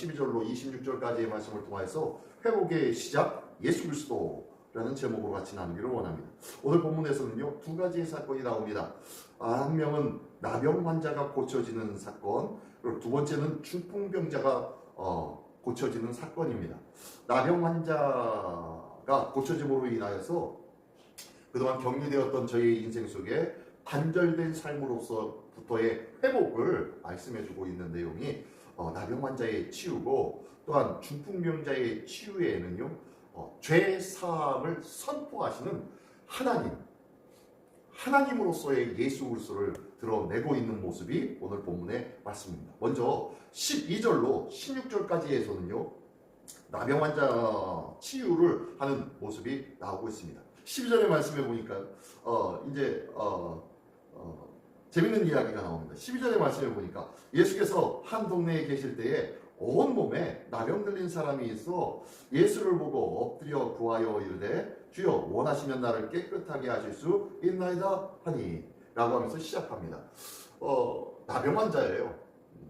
12절로 26절까지의 말씀을 통해서 회복의 시작 예수 그리스도라는 제목으로 같이 나누기를 원합니다. 오늘 본문에서는요, 두 가지의 사건이 나옵니다. 한 명은 나병 환자가 고쳐지는 사건, 그리고 두 번째는 중풍병자가 고쳐지는 사건입니다. 나병 환자가 고쳐짐으로 인하여서 그동안 격리되었던 저희의 인생 속에 단절된 삶으로서부터의 회복을 말씀해주고 있는 내용이 나병 환자의 치유고, 또한 중풍병자의 치유에는요, 죄 사함을 선포하시는 하나님으로서의 예수 그리스도를 드러내고 있는 모습이 오늘 본문의 말씀입니다. 먼저 12절로 16절까지에서는요, 나병 환자 치유를 하는 모습이 나오고 있습니다. 12절의 말씀에 보니까 재밌는 이야기가 나옵니다. 12절의 말씀에 보니까 예수께서 한 동네에 계실 때에 온몸에 나병 들린 사람이 있어 예수를 보고 엎드려 구하여 이르되 주여 원하시면 나를 깨끗하게 하실 수 있나이다 하니 라고 하면서 시작합니다. 나병 환자예요.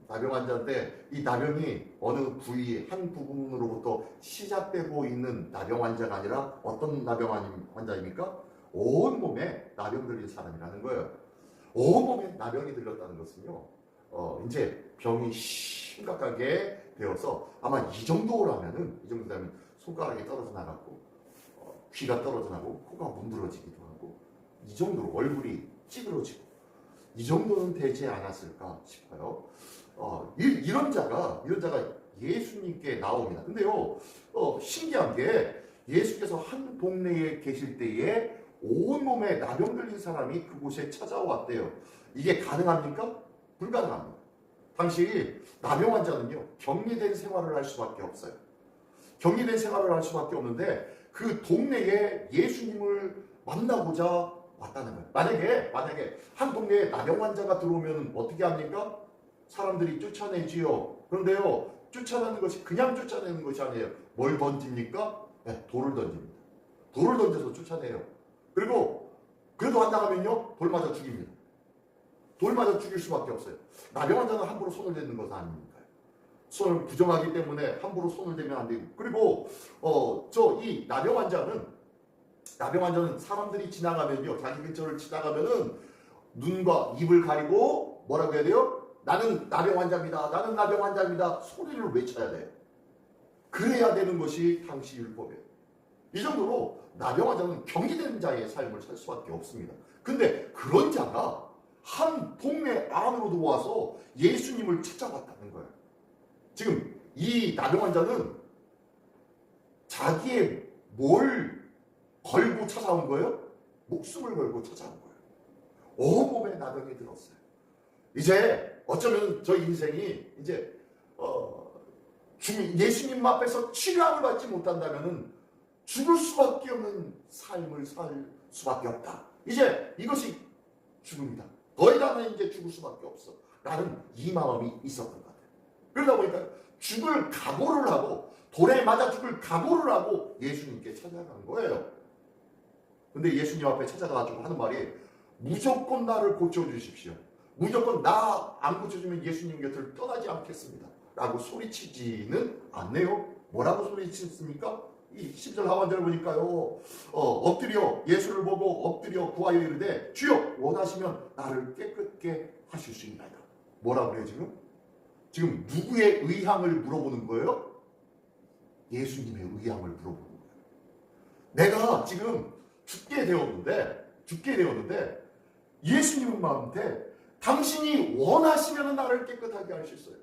나병 환자인데 이 나병이 어느 부위 한 부분으로부터 시작되고 있는 나병 환자가 아니라 어떤 나병 환자입니까? 온몸에 나병 들린 사람이라는 거예요. 온몸에 나병이 들렸다는 것은요, 이제 병이 심각하게 되어서 아마 이 정도라면 손가락이 떨어져 나갔고, 귀가 떨어져 나고, 코가 문드러지기도 하고, 이 정도로 얼굴이 찌그러지고, 이 정도는 되지 않았을까 싶어요. 이런 자가 예수님께 나옵니다. 근데요, 신기한 게 예수께서 한 동네에 계실 때에 온몸에 나병 들린 사람이 그곳에 찾아왔대요. 이게 가능합니까? 불가능합니다. 당시 나병 환자는요, 격리된 생활을 할 수밖에 없어요. 격리된 생활을 할 수밖에 없는데 그 동네에 예수님을 만나고자 왔다는 거예요. 만약에 한 동네에 나병 환자가 들어오면 어떻게 합니까? 사람들이 쫓아내지요. 그런데요, 쫓아내는 것이 그냥 쫓아내는 것이 아니에요. 뭘 던집니까? 네, 돌을 던집니다. 돌을 던져서 쫓아내요. 그리고 그래도 안 나가면요, 돌 맞아 죽입니다. 돌 맞아 죽일 수밖에 없어요. 나병 환자는 함부로 손을 대는 것은 아니니까요. 손을 부정하기 때문에 함부로 손을 대면 안 되고, 그리고 이 나병 환자는 사람들이 지나가면요, 자기 근처를 지나가면은 눈과 입을 가리고 뭐라고 해야 돼요? 나는 나병 환자입니다. 나는 나병 환자입니다. 소리를 외쳐야 돼요. 그래야 되는 것이 당시 율법이에요. 이 정도로 나병 환자는 격리된 자의 삶을 살 수밖에 없습니다. 근데 그런 자가 한 동네 안으로 들어와서 예수님을 찾아왔다는 거예요. 지금 이 나병 환자는 자기의 뭘 걸고 찾아온 거예요? 목숨을 걸고 찾아온 거예요. 온몸에 나병이 들었어요. 이제 어쩌면 저 인생이 이제 예수님 앞에서 치료함을 받지 못한다면은 죽을 수밖에 없는 삶을 살 수밖에 없다. 이제 이것이 죽음이다. 더 이상은 이제 죽을 수밖에 없어. 라는 이 마음이 있었던 것 같아요. 그러다 보니까 죽을 각오를 하고, 돌에 맞아 죽을 각오를 하고 예수님께 찾아간 거예요. 근데 예수님 앞에 찾아가가지고 하는 말이 무조건 나를 고쳐주십시오. 무조건 나 안 고쳐주면 예수님 곁을 떠나지 않겠습니다. 라고 소리치지는 않네요. 뭐라고 소리치습니까? 이 10절 하반절을 보니까요, 엎드려 예수를 보고 엎드려 구하여 이르되 주여 원하시면 나를 깨끗게 하실 수 있나이다. 뭐라고 그래요 지금? 지금 누구의 의향을 물어보는 거예요? 예수님의 의향을 물어보는 거예요. 내가 지금 죽게 되었는데 예수님한테 당신이 원하시면 나를 깨끗하게 할 수 있어요.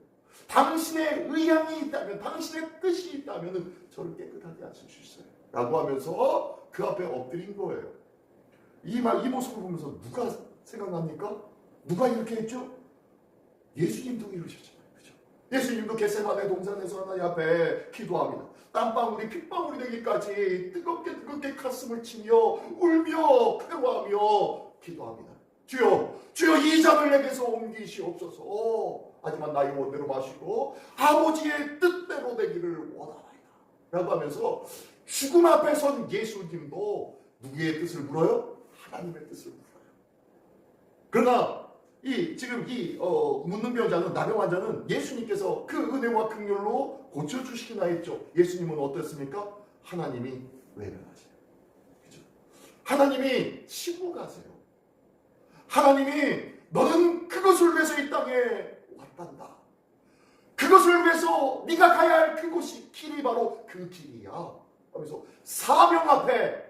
당신의 의향이 있다면, 당신의 뜻이 있다면 저를 깨끗하게 하실 수 있어요. 라고 하면서 그 앞에 엎드린 거예요. 이 모습을 보면서 누가 생각납니까? 누가 이렇게 했죠? 예수님도 이러셨잖아요. 그죠? 예수님도 겟세마네 동산에서 하나님 앞에 기도합니다. 땀방울이 핏방울이 되기까지 뜨겁게 가슴을 치며 울며 괴로워하며 기도합니다. 주여 이 잔을 내게서 옮기시옵소서. 하지만 나의 원대로 마시고 아버지의 뜻대로 되기를 원하나이다. 라고 하면서 죽음 앞에 선 예수님도 누구의 뜻을 물어요? 하나님의 뜻을 물어요. 그러나 지금 묻는 병자는, 나병 환자는 예수님께서 그 은혜와 긍휼로 고쳐주시기나 했죠. 예수님은 어땠습니까? 하나님이 외면하세요. 그죠? 하나님이 침묵하세요. 하나님이 너는 그것을 위해서 이 땅에 왔단다. 그것을 위해서 네가 가야 할 그곳이 길이 바로 그 길이야. 하면서 사명 앞에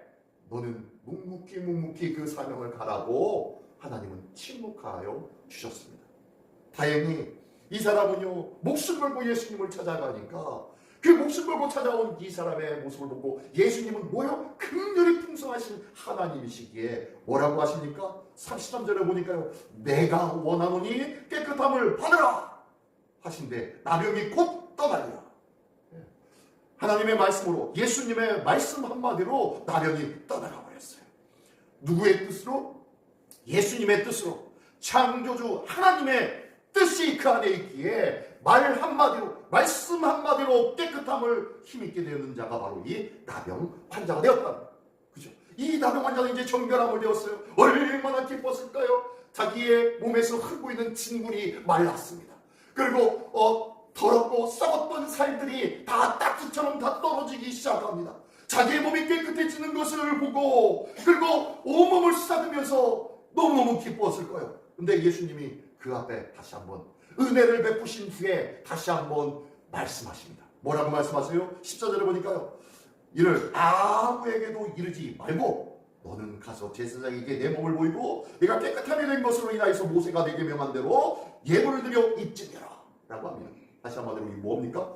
너는 묵묵히 그 사명을 가라고 하나님은 침묵하여 주셨습니다. 다행히 이 사람은요, 목숨 걸고 예수님을 찾아가니까 그 목숨 걸고 찾아온 이 사람의 모습을 보고 예수님은 뭐요? 긍휼이 풍성하신 하나님이시기에 뭐라고 하십니까? 33절에 보니까요, 내가 원하노니 깨끗함을 받으라 하신데 나병이 곧 떠나리라. 하나님의 말씀으로, 예수님의 말씀 한마디로 나병이 떠나가 버렸어요. 누구의 뜻으로? 예수님의 뜻으로. 창조주 하나님의 뜻이 그 안에 있기에 말 한마디로, 말씀 한마디로 깨끗함을 힘있게 되는 자가 바로 이 나병 환자가 되었다. 그죠? 이 나병 환자는 이제 정결함을 되었어요. 얼마나 기뻤을까요? 자기의 몸에서 흐르고 있는 진물이 말랐습니다. 그리고 더럽고 썩었던 살들이 다 딱지처럼 다 떨어지기 시작합니다. 자기의 몸이 깨끗해지는 것을 보고, 그리고 온몸을 쓰다듬으면서 너무너무 기뻤을 거예요. 근데 예수님이 그 앞에 다시 한번 은혜를 베푸신 후에 다시 한번 말씀하십니다. 뭐라고 말씀하세요? 14절에 보니까요, 이를 아무에게도 이르지 말고 너는 가서 제사장에게 내 몸을 보이고 내가 깨끗하게 된 것으로 인하여서 모세가 내게 명한 대로 예물을 드려 입증해라 라고 합니다. 다시 한마디로 이게 뭡니까?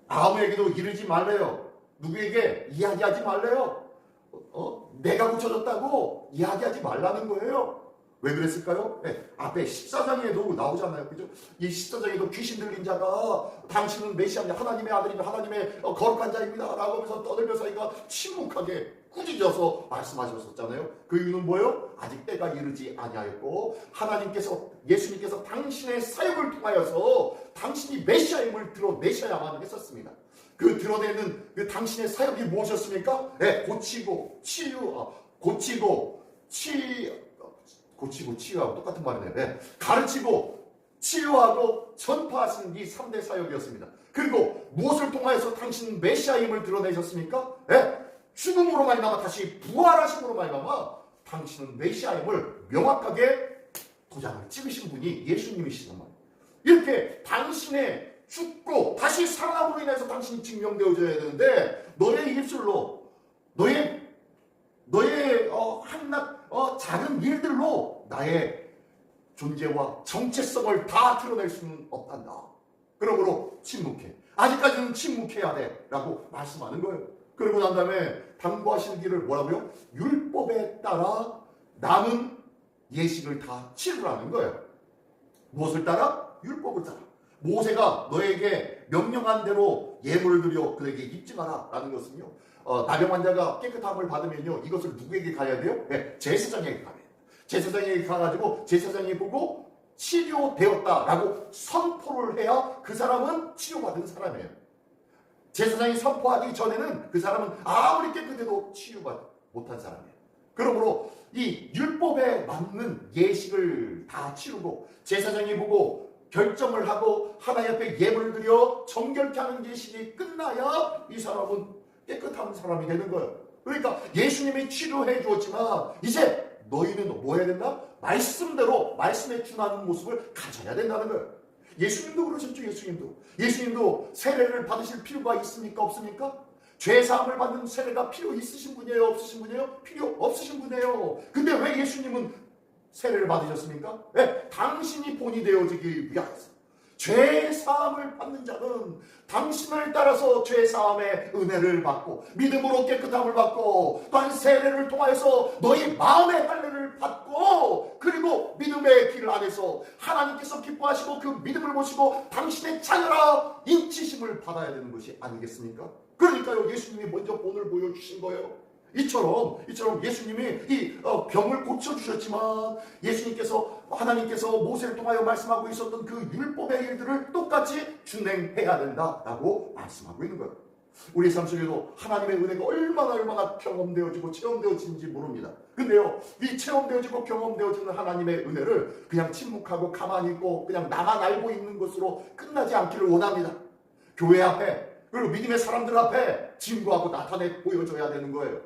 아무에게도 이르지 말래요. 누구에게 이야기하지 말래요. 내가 고쳐졌다고 이야기하지 말라는 거예요. 왜 그랬을까요? 네, 앞에 14장에도 나오잖아요. 그죠? 이 14장에도 귀신 들린 자가 당신은 메시아입니다. 하나님의 아들입니다. 하나님의 거룩한 자입니다. 라고 하면서 떠들면서 이가 침묵하게 꾸짖어서 말씀하셨었잖아요. 그 이유는 뭐예요? 아직 때가 이르지 아니하였고 하나님께서, 예수님께서 당신의 사역을 통하여서 당신이 메시아임을 드러내셔야만 했었습니다. 그 드러내는 그 당신의 사역이 무엇이었습니까? 네, 고치고 치유하고 똑같은 말이네요. 네. 가르치고 치유하고 전파하시는 이 3대 사역이었습니다. 그리고 무엇을 통하여서 당신 메시아임을 드러내셨습니까? 네. 죽음으로 말미암아 다시 부활하심으로 말미암아 당신은 메시아임을 명확하게 도장을 찍으신 분이 예수님이시단 말이에요. 이렇게 당신의 죽고 다시 살아남으로 인해서 당신이 증명되어져야 되는데, 너의 입술로, 너의 한낱 작은 일들로 나의 존재와 정체성을 다 드러낼 수는 없단다. 그러므로 침묵해. 아직까지는 침묵해야 돼 라고 말씀하는 거예요. 그러고 난 다음에 당부하시는 길을 뭐라고요? 율법에 따라 남은 예식을 다 치르라는 거예요. 무엇을 따라? 율법을 따라. 모세가 너에게 명령한 대로 예물을 드려 그에게 입증하라 라는 것은요, 나병 환자가 깨끗함을 받으면요, 이것을 누구에게 가야 돼요? 네, 제사장에게 가야 돼요. 제사장에게 가가지고 제사장이 보고 치료되었다라고 선포를 해야 그 사람은 치료받은 사람이에요. 제사장이 선포하기 전에는 그 사람은 아무리 깨끗해도 치유받지 못한 사람이에요. 그러므로 이 율법에 맞는 예식을 다 치르고 제사장이 보고 결정을 하고 하나님 앞에 예물을 드려 정결케 하는 예식이 끝나야 이 사람은 깨끗한 사람이 되는 거예요. 그러니까 예수님이 치료해 주었지만 이제 너희는 뭐 해야 된다? 말씀대로, 말씀에 준하는 모습을 가져야 된다는 거예요. 예수님도 그러셨죠. 예수님도 세례를 받으실 필요가 있습니까? 없습니까? 죄사함을 받는 세례가 필요 있으신 분이에요? 없으신 분이에요? 필요 없으신 분이에요. 근데 왜 예수님은 세례를 받으셨습니까? 왜? 당신이 본이 되어지기 위하여서. 죄사함을 받는 자는 당신을 따라서 죄사함의 은혜를 받고 믿음으로 깨끗함을 받고 또한 세례를 통하여서 너희 마음의 할례를 받고 그리고 믿음의 길 안에서 하나님께서 기뻐하시고 그 믿음을 보시고 당신의 자녀라 인치심을 받아야 되는 것이 아니겠습니까? 그러니까요, 예수님이 먼저 본을 보여주신 거예요. 이처럼 예수님이 이 병을 고쳐주셨지만 하나님께서 모세를 통하여 말씀하고 있었던 그 율법의 일들을 똑같이 준행해야 된다라고 말씀하고 있는 거예요. 우리 삶 속에도 하나님의 은혜가 얼마나 경험되어지고 체험되어지는지 모릅니다. 근데요, 이 체험되어지고 경험되어지는 하나님의 은혜를 그냥 침묵하고 가만히 있고 그냥 나만 알고 있는 것으로 끝나지 않기를 원합니다. 교회 앞에, 그리고 믿음의 사람들 앞에 증거하고 나타내 보여줘야 되는 거예요.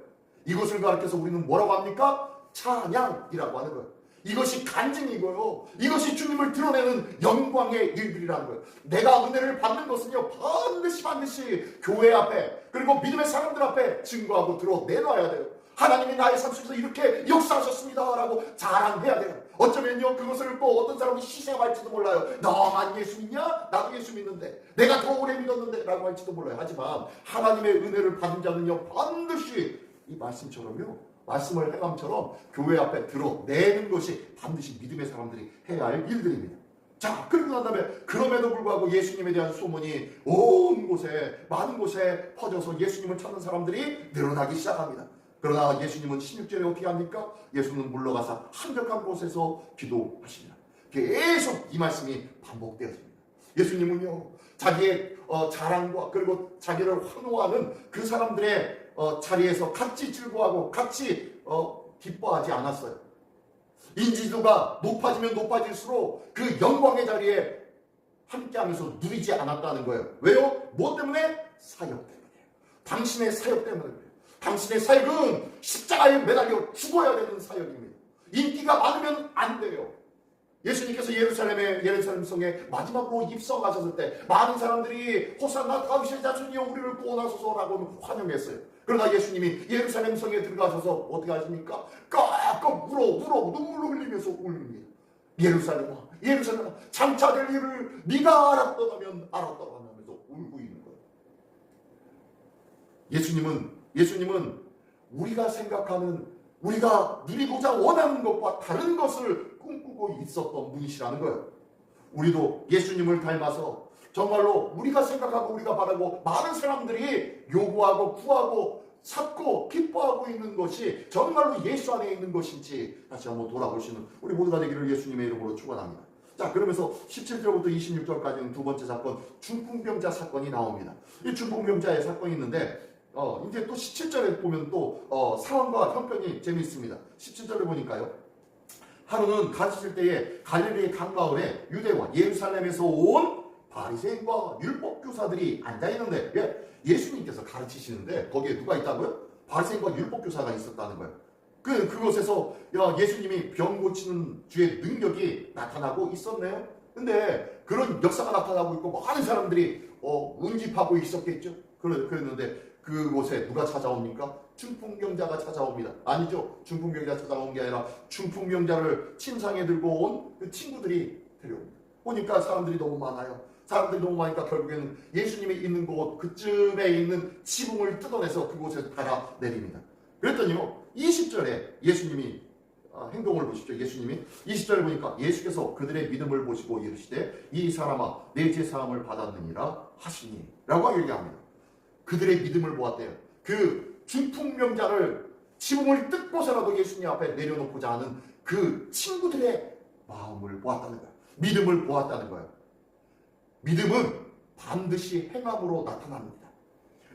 이것을 가르쳐서 우리는 뭐라고 합니까? 찬양이라고 하는 거예요. 이것이 간증이고요, 이것이 주님을 드러내는 영광의 일들이라는 거예요. 내가 은혜를 받는 것은요, 반드시 교회 앞에, 그리고 믿음의 사람들 앞에 증거하고 드러내놔야 돼요. 하나님이 나의 삶 속에서 이렇게 역사하셨습니다 라고 자랑해야 돼요. 어쩌면요, 그것을 또 어떤 사람이 시샘할지도 몰라요. 너만 예수 믿냐? 나도 예수 믿는데, 내가 더 오래 믿었는데 라고 할지도 몰라요. 하지만 하나님의 은혜를 받은 자는요, 반드시 이 말씀을 행함처럼 교회 앞에 드러내는 것이 반드시 믿음의 사람들이 해야 할 일들입니다. 자, 그리고 난 다음에 그럼에도 불구하고 예수님에 대한 소문이 온 곳에, 많은 곳에 퍼져서 예수님을 찾는 사람들이 늘어나기 시작합니다. 그러나 예수님은 16절에 어떻게 합니까? 예수는 물러가서 한적한 곳에서 기도하십니다. 계속 이 말씀이 반복되어집니다. 예수님은요, 자기의 자랑과 그리고 자기를 환호하는 그 사람들의 자리에서 같이 즐거워하고 같이 기뻐하지 않았어요. 인지도가 높아지면 높아질수록 그 영광의 자리에 함께하면서 누리지 않았다는 거예요. 왜요? 뭐 때문에? 사역 때문이에요. 당신의 사역 때문에 그래요. 당신의 사역은 십자가에 매달려 죽어야 되는 사역입니다. 인기가 많으면 안 돼요. 예수님께서 예루살렘 성에 마지막으로 입성하셨을 때 많은 사람들이 호산나 다윗의 자손이여 우리를 구원하소서라고 환영했어요. 그러나 예수님이 예루살렘 성에 들어가셔서 어떻게 하십니까? 깍깍 울어 눈물을 흘리면서 울립니다. 예루살렘아 장차 될 일을 네가 알았더라면 하면서 울고 있는 거예요. 예수님은 우리가 생각하는, 우리가 누리고자 원하는 것과 다른 것을 꿈꾸고 있었던 분이시라는 거예요. 우리도 예수님을 닮아서 정말로 우리가 생각하고 우리가 바라고 많은 사람들이 요구하고 구하고 찾고 기뻐하고 있는 것이 정말로 예수 안에 있는 것인지 다시 한번 돌아보시는 우리 모두가 되기를 예수님의 이름으로 축원합니다. 자, 그러면서 17절부터 26절까지는 두 번째 사건, 중풍병자 사건이 나옵니다. 이 중풍병자의 사건이 있는데 이제 또 17절에 보면 또 상황과 형편이 재미있습니다. 17절을 보니까요, 하루는 가르칠 때에 갈릴리의 강마을에 유대와 예루살렘에서 온 바리새인과 율법교사들이 앉아있는데, 예수님께서 가르치시는데 거기에 누가 있다고요? 바리새인과 율법교사가 있었다는 거예요. 그곳에서 예수님이 병 고치는 주의 능력이 나타나고 있었네요. 근데 그런 역사가 나타나고 있고 많은 사람들이 응집하고 있었겠죠. 그랬는데 그곳에 누가 찾아옵니까? 중풍병자가 찾아옵니다. 아니죠. 중풍병자가 찾아온 게 아니라 중풍병자를 침상에 들고 온 그 친구들이 데려옵니다. 보니까 사람들이 너무 많아요. 사람들이 너무 많으니까 결국에는 예수님이 있는 곳 그쯤에 있는 지붕을 뜯어내서 그곳에 달아 내립니다. 그랬더니요, 20절에 예수님이 행동을 보십시오. 예수님이 20절에 보니까 예수께서 그들의 믿음을 보시고 이르시되 이 사람아 내 제사함을 받았느니라 하시니 라고 얘기합니다. 그들의 믿음을 보았대요. 그 중풍병자를 지붕을 뜯고서라도 예수님 앞에 내려놓고자 하는 그 친구들의 마음을 보았다는 거예요. 믿음을 보았다는 거예요. 믿음은 반드시 행함으로 나타납니다.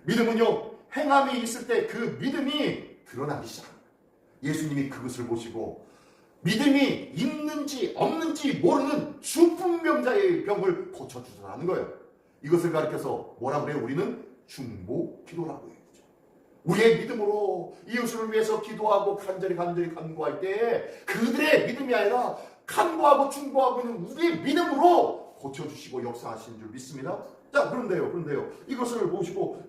믿음은요, 행함이 있을 때 그 믿음이 드러나기 시작합니다. 예수님이 그것을 보시고 믿음이 있는지 없는지 모르는 중풍병자의 병을 고쳐주셨다는 거예요. 이것을 가리켜서 뭐라 그래요? 우리는 중보 기도라고 얘기하죠. 우리의 믿음으로 이웃을 위해서 기도하고 간절히 간구할 때 그들의 믿음이 아니라 간구하고 중보하고 있는 우리의 믿음으로 고쳐주시고 역사하시는 줄 믿습니다. 자, 그런데요. 이것을 보시고,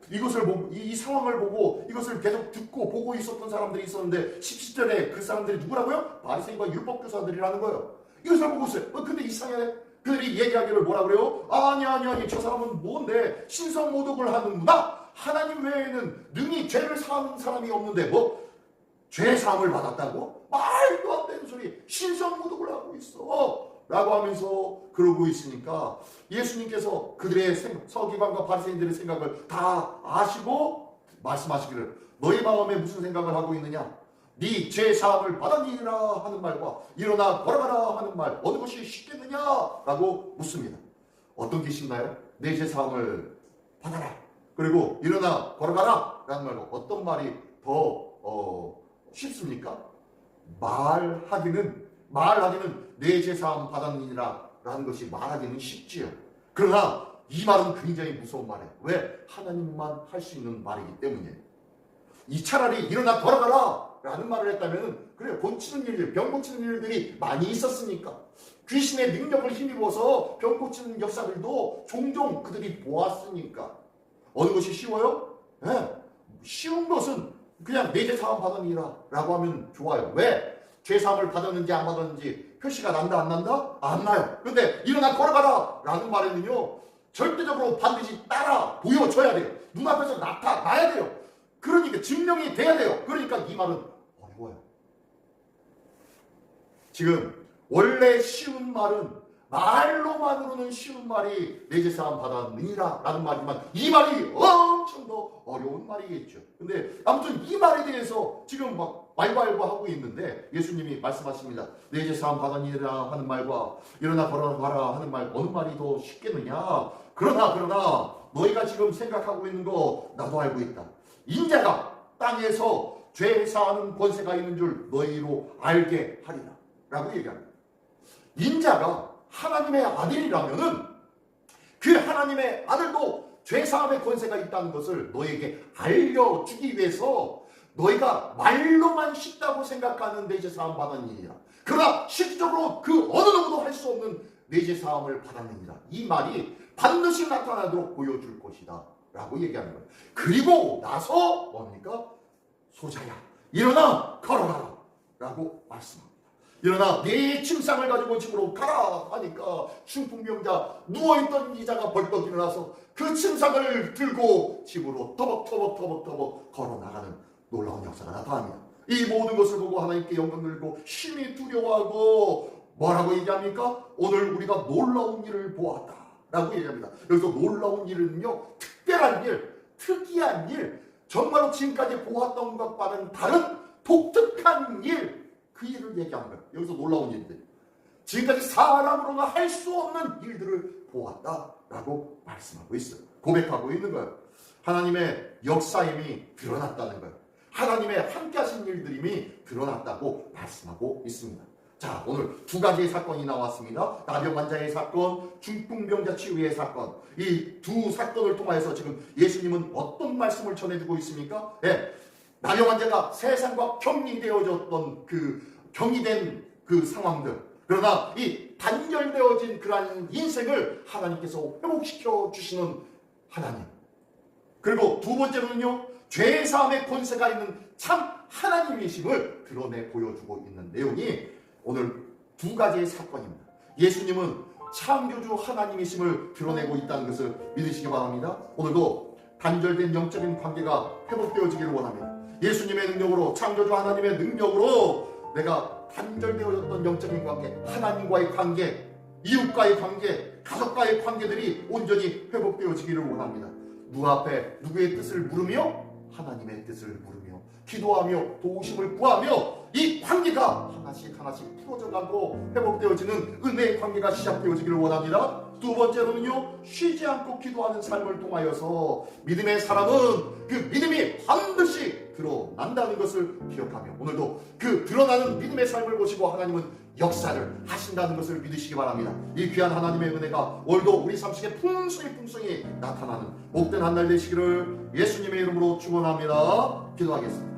이 상황을 보고, 이것을 계속 듣고 보고 있었던 사람들이 있었는데, 17절에 그 사람들이 누구라고요? 바리새인과 율법교사들이라는 거예요. 이것을 보고 있어요. 근데 이상해. 그들이 얘기하기를 뭐라 그래요? 아니, 저 사람은 뭔데? 신성모독을 하는구나? 하나님 외에는 능히 죄를 사하는 사람이 없는데, 죄 사함을 받았다고? 말도 안 되는 소리. 신성모독을 하고 있어. 라고 하면서 그러고 있으니까 예수님께서 그들의 서기관과 바리새인들의 생각을 다 아시고 말씀하시기를 너희 마음에 무슨 생각을 하고 있느냐? 네 죄 사함을 받았느니라 하는 말과 일어나 걸어가라 하는 말 어느 것이 쉽겠느냐? 라고 묻습니다. 어떤 게 쉽나요? 내 죄 사함을 받아라. 그리고 일어나 걸어가라 라는 말과 어떤 말이 더 쉽습니까? 말하기는 내 제사함 받았느니라 라는 것이 말하기는 쉽지요. 그러나 이 말은 굉장히 무서운 말이에요. 왜? 하나님만 할 수 있는 말이기 때문이에요. 이 차라리 일어나 걸어가라 라는 말을 했다면 그래요. 고치는 일들, 병 고치는 일들이 많이 있었으니까, 귀신의 능력을 힘입어서 병 고치는 역사들도 종종 그들이 보았으니까 어느 것이 쉬워요? 네. 쉬운 것은 그냥 내 죄사함 받았느니라 라고 하면 좋아요. 왜? 죄사함을 받았는지 안 받았는지 표시가 난다 안 난다? 안 나요. 근데 일어나 걸어가라 라는 말에는요, 절대적으로 반드시 따라 보여줘야 돼요. 눈앞에서 나타나야 돼요. 그러니까 증명이 돼야 돼요. 그러니까 이 말은 어려워요. 지금 원래 쉬운 말은, 말로만으로는 쉬운 말이 내 제사함 받았느니라 라는 말이지만 이 말이 엄청 더 어려운 말이겠죠. 근데 아무튼 이 말에 대해서 지금 막 말발부하고 있는데 예수님이 말씀하십니다. 내 제사함 받았느니라 하는 말과 일어나 걸어가라 하는 말, 어느 말이 더 쉽겠느냐. 그러나 너희가 지금 생각하고 있는 거 나도 알고 있다. 인자가 땅에서 죄 사하는 권세가 있는 줄 너희로 알게 하리라 라고 얘기합니다. 인자가 하나님의 아들이라면은 그 하나님의 아들도 죄사함의 권세가 있다는 것을 너에게 알려주기 위해서 너희가 말로만 쉽다고 생각하는 내 죄사함 받았느니라. 그러나 실질적으로 그 어느 누구도 할 수 없는 내 죄사함을 받았느니라. 이 말이 반드시 나타나도록 보여줄 것이다 라고 얘기하는 거예요. 그리고 나서 뭡니까? 소자야 일어나 걸어가라 라고 말씀합니다. 일어나 네 침상을 가지고 집으로 가라 하니까 중풍병자 누워있던 이자가 벌떡 일어나서 그 침상을 들고 집으로 터벅터벅 걸어나가는 놀라운 역사가 나타납니다. 이 모든 것을 보고 하나님께 영광 돌리고 심히 두려워하고 뭐라고 얘기합니까? 오늘 우리가 놀라운 일을 보았다 라고 얘기합니다. 여기서 놀라운 일은요, 특별한 일, 특이한 일, 정말로 지금까지 보았던 것과는 다른 독특한 일, 그 일을 얘기하는 거예요. 여기서 놀라운 일들, 지금까지 사람으로는 할 수 없는 일들을 보았다라고 말씀하고 있어요. 고백하고 있는 거예요. 하나님의 역사임이 드러났다는 거예요. 하나님의 함께 하신 일들임이 드러났다고 말씀하고 있습니다. 자, 오늘 두 가지의 사건이 나왔습니다. 나병 환자의 사건, 중풍병자 치유의 사건. 이 두 사건을 통하여서 지금 예수님은 어떤 말씀을 전해주고 있습니까? 네, 나병 환자가 세상과 격리되어졌던 격리된 그 상황들, 그러나 이 단절되어진 그러한 인생을 하나님께서 회복시켜 주시는 하나님. 그리고 두 번째로는요, 죄사함의 권세가 있는 참 하나님이심을 드러내 보여주고 있는 내용이 오늘 두 가지의 사건입니다. 예수님은 창조주 하나님이심을 드러내고 있다는 것을 믿으시기 바랍니다. 오늘도 단절된 영적인 관계가 회복되어지기를 원합니다. 예수님의 능력으로, 창조주 하나님의 능력으로 내가 단절되어졌던 영적인 관계, 하나님과의 관계, 이웃과의 관계, 가족과의 관계들이 온전히 회복되어지기를 원합니다. 누구 앞에 누구의 뜻을 물으며 하나님의 뜻을 물으며 기도하며 도우심을 구하며 이 관계가 하나씩 풀어져가고 회복되어지는 은혜의 관계가 시작되어지기를 원합니다. 두 번째로는요, 쉬지 않고 기도하는 삶을 통하여서 믿음의 사람은 그 믿음이 반드시 드러난다는 것을 기억하며 오늘도 그 드러나는 믿음의 삶을 보시고 하나님은 역사를 하신다는 것을 믿으시기 바랍니다. 이 귀한 하나님의 은혜가 오늘도 우리 삶 속에 풍성히 나타나는 복된 한 날 되시기를 예수님의 이름으로 축원합니다. 기도하겠습니다.